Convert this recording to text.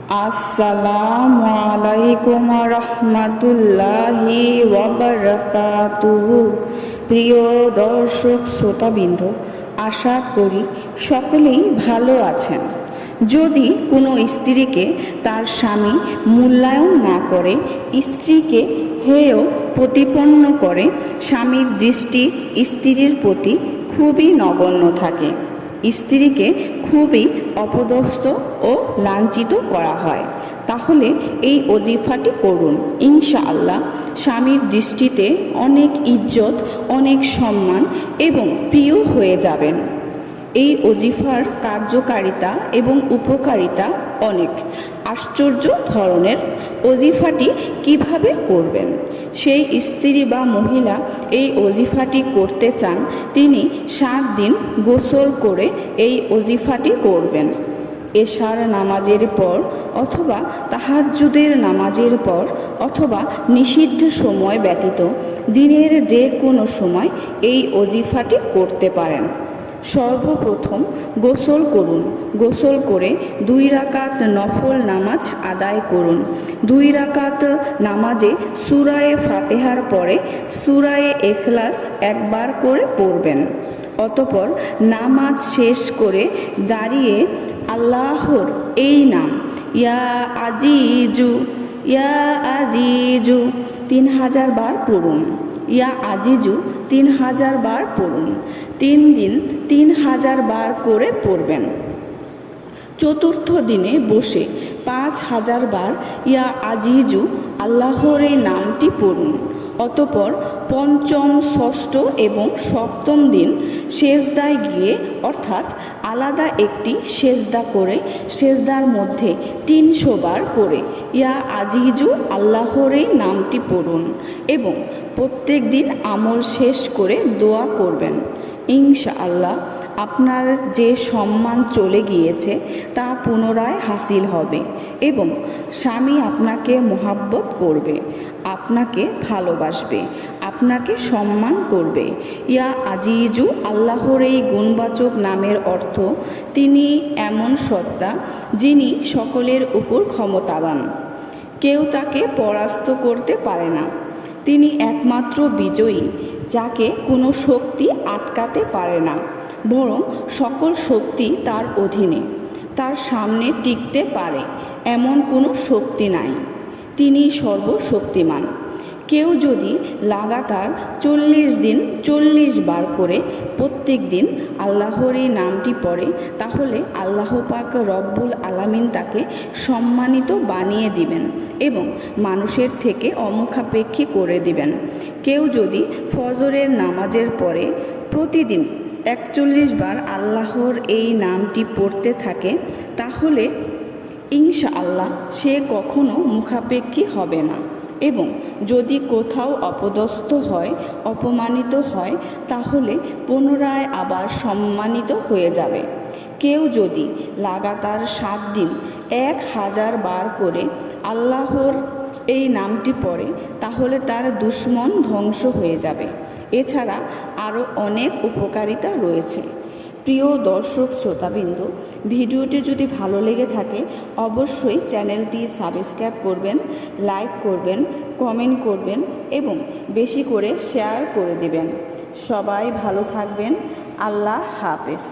আসসালামু আলাইকুম রহমতুল্লাহি ওয়া বারাকাতুহু। প্রিয় দর্শক শ্রোতাবৃন্দ, আশা করি সকলেই ভালো আছেন। যদি কোনো স্ত্রীকে তার স্বামী মূল্যায়ন না করে, স্ত্রীকে হেয় প্রতিপন্ন করে, স্বামীর দৃষ্টি স্ত্রীর প্রতি খুবই নগণ্য থাকে, স্ত্রীকে খুবই অপদস্থ ও লাঞ্ছিত করা হয়, তাহলে এই ওজিফাটি করুন। ইনশাআল্লাহ স্বামীর দৃষ্টিতে অনেক ইজ্জত, অনেক সম্মান এবং প্রিয় হয়ে যাবেন। এই ওজিফার কার্যকারিতা এবং উপকারিতা অনেক। আশ্চর্য ধরনের। ওজিফাটি কিভাবে করবেন? সেই স্ত্রী বা মহিলা এই ওজিফাটি করতে চান, তিনি 7 দিন গোসল করে এই ওজিফাটি করবেন। এশার নামাজের পর অথবা তাহাজ্জুদের নামাজের পর অথবা নিষিদ্ধ সময় ব্যতীত দিনের যে কোনো সময় এই ওজিফাটি করতে পারেন। সর্বপ্রথম গোসল করুন। গোসল করে 2 রাকাত নফল নামাজ আদায় করুন। 2 রাকাত নামাজে সূরায়ে ফাতিহার পরে সূরায়ে ইখলাস একবার করে পড়বেন। অতঃপর নামাজ শেষ করে দাঁড়িয়ে আল্লাহর এই নাম ইয়া আজিজু, ইয়া আজিজু 3000 বার পড়ুন। ইয়া আজিজু 3000 বার পড়ুন। 3 দিন 3000 বার করে পড়বেন। চতুর্থ দিনে বসে 5000 বার ইয়া আজিজু আল্লাহর এই নামটি পড়ুন। অতঃপর পঞ্চম, ষষ্ঠ এবং সপ্তম দিন সেজদায় গিয়ে, অর্থাৎ আলাদা একটি সেজদা করে সেজদার মধ্যে 300 বার করে ইয়া আজিজু আল্লাহর এই নামটি পড়ুন এবং প্রত্যেক দিন আমল শেষ করে দোয়া করবেন। ইনশাআল্লাহ আপনার যে সম্মান চলে গিয়েছে তা পুনরায় হাসিল হবে এবং স্বামী আপনাকে মোহাব্বত করবে, আপনাকে ভালোবাসবে, আপনাকে সম্মান করবে। ইয়া আজিজু আল্লাহর এই গুণবাচক নামের অর্থ, তিনি এমন সত্তা যিনি সকলের উপর ক্ষমতাবান, কেউ তাকে পরাস্ত করতে পারে না। তিনি একমাত্র বিজয়ী, যাকে কোনো শক্তি আটকাতে পারে না, বরং সকল শক্তি তার অধীনে। তার সামনে টিকতে পারে এমন কোনো শক্তি নাই। তিনি সর্বশক্তিমান। কেউ যদি লাগাতার 40 দিন 40 বার করে প্রত্যেক দিন আল্লাহর এই নামটি পড়ে, তাহলে আল্লাহ পাক রব্বুল আলামিন তাকে সম্মানিত বানিয়ে দিবেন এবং মানুষের থেকে অমুখাপেক্ষী করে দিবেন। কেউ যদি ফজরের নামাজের পরে প্রতিদিন 41 বার আল্লাহর এই নামটি পড়তে থাকে, তাহলে ইনশাআল্লাহ সে কখনো মুখাপেক্ষী হবে না এবং যদি কোথাও অপদস্থ হয়, অপমানিত হয়, তাহলে পুনরায় আবার সম্মানিত হয়ে যাবে। কেউ যদি লাগাতার 7 দিন 1000 বার করে আল্লাহর এই নামটি পড়ে, তাহলে তার দুশমন ধ্বংস হয়ে যাবে। এছাড়া আরও অনেক উপকারিতা রয়েছে। প্রিয় দর্শক শ্রোতাবৃন্দ, ভিডিওটি যদি ভালো লেগে থাকে অবশ্যই চ্যানেলটি সাবস্ক্রাইব করবেন, লাইক করবেন, কমেন্ট করবেন এবং বেশি করে শেয়ার করে দিবেন। সবাই ভালো থাকবেন। আল্লাহ হাফেজ।